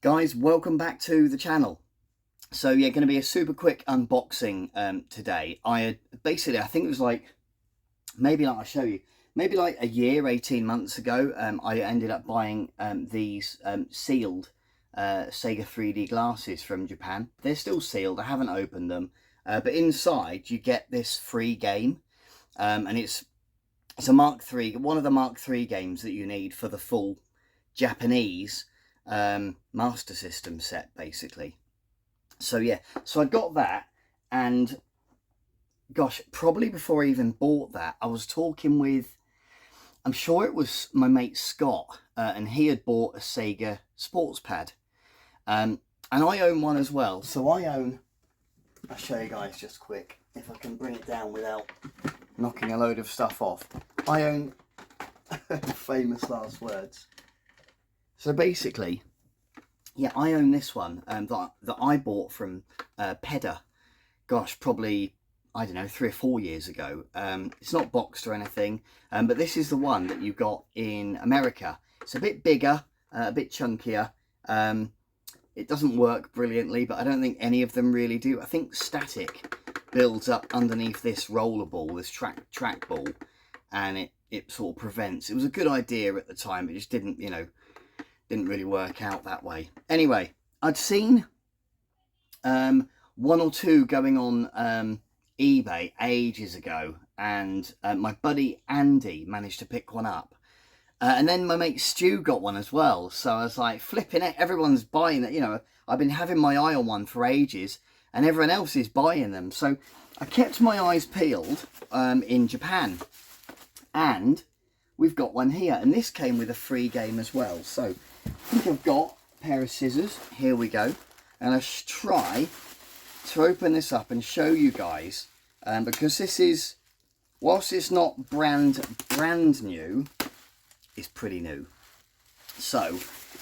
Guys, welcome back to the channel. So yeah, going to be a super quick unboxing today. I think it was like, I'll show you, maybe like a year, 18 months ago, I ended up buying these sealed Sega 3D glasses from Japan. They're still sealed, I haven't opened them, but inside you get this free game, and it's a Mark III, one of the Mark III games that you need for the full Japanese Master System set, basically. So yeah, so I got that, and gosh, probably before I even bought that, I was talking with, I'm sure it was my mate Scott, and he had bought a Sega Sports Pad, and I own one as well. So I own, I'll show you guys just quick, if I can bring it down without knocking a load of stuff off. I own, famous last words. So basically, yeah, I own this one that I bought from Pedder. Gosh, probably, I don't know, 3 or 4 years ago. It's not boxed or anything, but this is the one that you got in America. It's a bit bigger, a bit chunkier. It doesn't work brilliantly, but I don't think any of them really do. I think static builds up underneath this roller ball, this track ball, and it sort of prevents. It was a good idea at the time, but it just didn't, you know, didn't really work out that way. Anyway, I'd seen one or two going on eBay ages ago, and my buddy Andy managed to pick one up, and then my mate Stu got one as well. So I was like, flipping it, everyone's buying it. You know, I've been having my eye on one for ages, and everyone else is buying them. So I kept my eyes peeled in Japan, and we've got one here, and this came with a free game as well. So I think I've got a pair of scissors. Here we go, and I'll try to open this up and show you guys, because this is, whilst it's not brand new, it's pretty new. So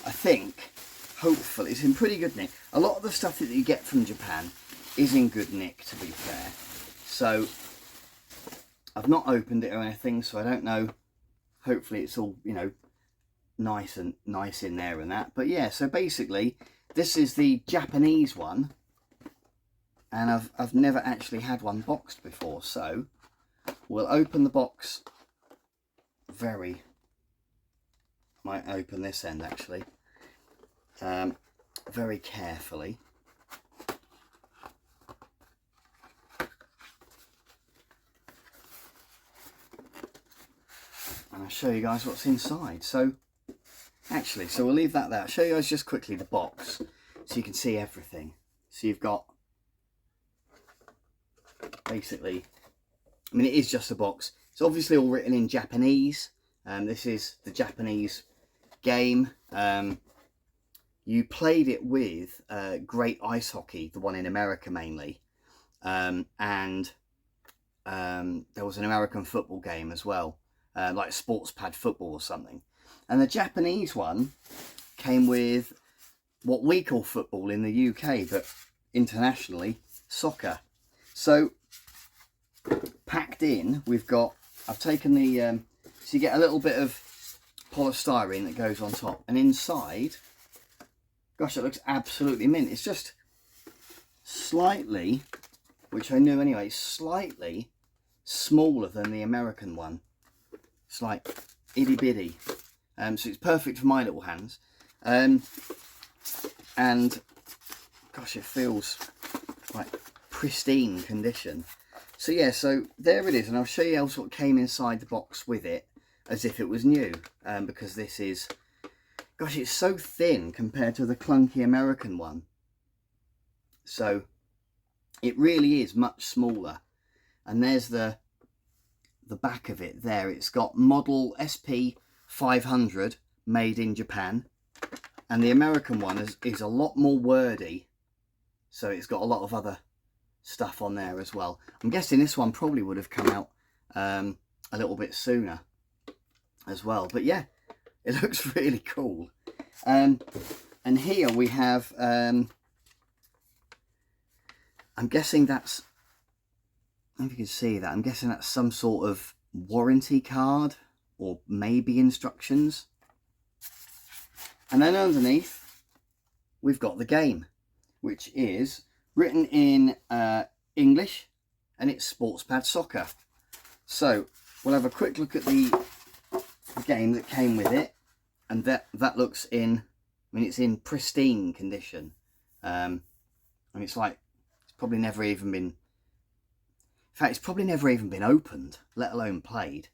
I think hopefully it's in pretty good nick. A lot of the stuff that you get from Japan is in good nick, to be fair. So I've not opened it or anything, so I don't know. Hopefully it's all, you know, nice in there and that. But yeah, so basically this is the Japanese one, and I've never actually had one boxed before. So we'll open the box might open this end actually, very carefully. And I'll show you guys what's inside. So actually, so we'll leave that there. I'll show you guys just quickly the box so you can see everything. So you've got, basically, I mean, it is just a box. It's obviously all written in Japanese. This is the Japanese game. You played it with Great Ice Hockey, the one in America mainly, and there was an American football game as well, like Sports Pad football or something. And the Japanese one came with what we call football in the UK, but internationally, soccer. So packed in, we've got, I've taken the, so you get a little bit of polystyrene that goes on top, and inside, gosh, it looks absolutely mint. It's just slightly, which I knew anyway, slightly smaller than the American one. It's like itty bitty, so it's perfect for my little hands, and gosh, it feels like pristine condition. So yeah, so there it is, and I'll show you else what came inside the box with it, as if it was new, because this is, gosh, it's so thin compared to the clunky American one. So it really is much smaller. And there's the back of it there. It's got model SP 500, made in Japan, and the American one is a lot more wordy, so it's got a lot of other stuff on there as well. I'm guessing this one probably would have come out a little bit sooner as well, but yeah, it looks really cool. And here we have, I'm guessing that's, I don't know if you can see that, I'm guessing that's some sort of warranty card or maybe instructions. And then underneath we've got the game, which is written in English, and it's Sports Pad Soccer. So we'll have a quick look at the game that came with it, and that looks in, I mean, it's in pristine condition. And it's like, it's probably never even been, in fact, it's probably never even been opened, let alone played.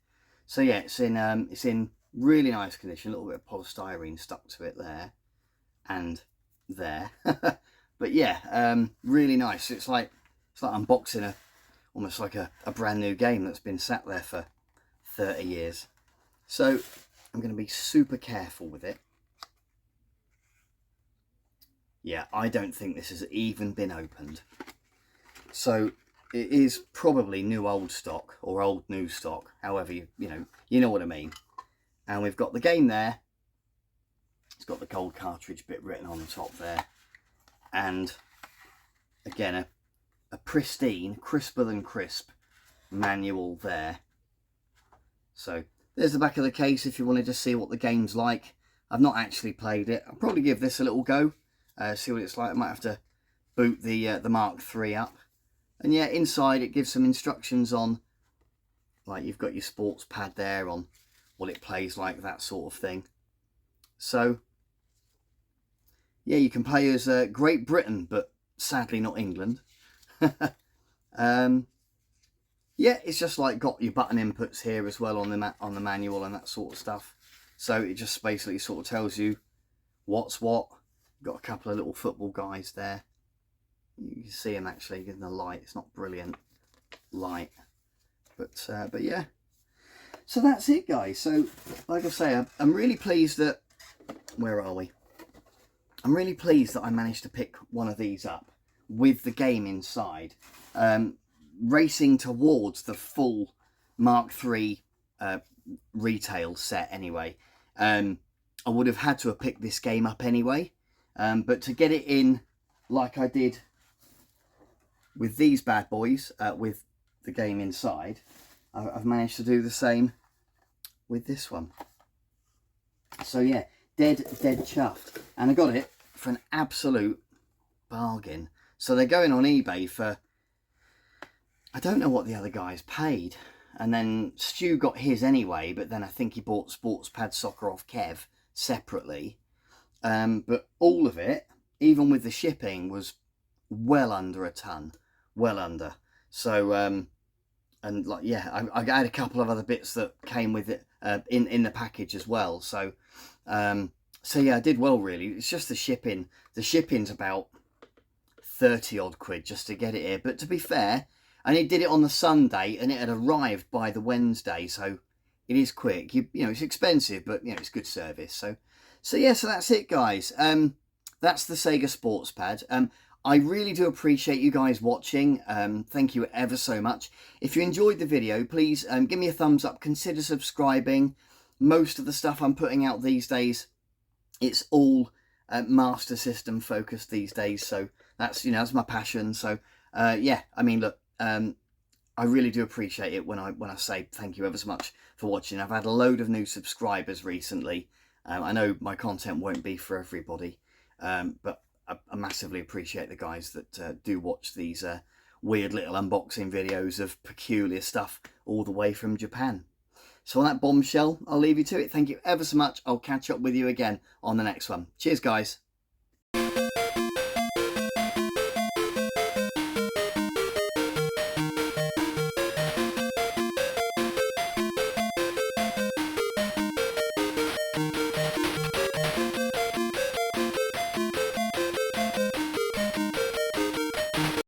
So yeah, it's in really nice condition. A little bit of polystyrene stuck to it there and there. But yeah, really nice. It's like unboxing almost like a brand new game that's been sat there for 30 years. So I'm going to be super careful with it. Yeah, I don't think this has even been opened. So it is probably new old stock or old new stock, however you know what I mean. And we've got the game there. It's got the gold cartridge bit written on the top there. And again, a pristine, crisper than crisp manual there. So there's the back of the case if you wanted to see what the game's like. I've not actually played it. I'll probably give this a little go, see what it's like. I might have to boot the Mark III up. And yeah, inside it gives some instructions on, like, you've got your sports pad there on what it plays like, that sort of thing. So yeah, you can play as Great Britain, but sadly not England. Yeah, it's just like got your button inputs here as well on the manual and that sort of stuff. So it just basically sort of tells you what's what. Got a couple of little football guys there. You can see them actually in the light. It's not brilliant light, but yeah. So that's it, guys. So like I say, I'm really pleased that, where are we? I'm really pleased that I managed to pick one of these up with the game inside. Racing towards the full Mark III retail set anyway. I would have had to have picked this game up anyway. But to get it in like I did with these bad boys, with the game inside, I've managed to do the same with this one. So yeah, dead chuffed. And I got it for an absolute bargain. So they're going on eBay for, I don't know what the other guys paid. And then Stu got his anyway, but then I think he bought Sports Pad Soccer off Kev separately. But all of it, even with the shipping, was well under a ton. Well under. So, and like, yeah, I had a couple of other bits that came with it in the package as well. So, so yeah, I did well really. It's just the shipping. The shipping's about 30 odd quid just to get it here. But to be fair, and he did it on the Sunday and it had arrived by the Wednesday, so it is quick. You know, it's expensive, but you know, it's good service. So yeah, so that's it, guys. That's the Sega Sports Pad. I really do appreciate you guys watching. Thank you ever so much. If you enjoyed the video, please give me a thumbs up. Consider subscribing. Most of the stuff I'm putting out these days, it's all Master System focused these days. So that's, you know, that's my passion. So yeah, I mean, look, I really do appreciate it when I say thank you ever so much for watching. I've had a load of new subscribers recently. I know my content won't be for everybody, but I massively appreciate the guys that do watch these weird little unboxing videos of peculiar stuff all the way from Japan. So on that bombshell, I'll leave you to it. Thank you ever so much. I'll catch up with you again on the next one. Cheers, guys.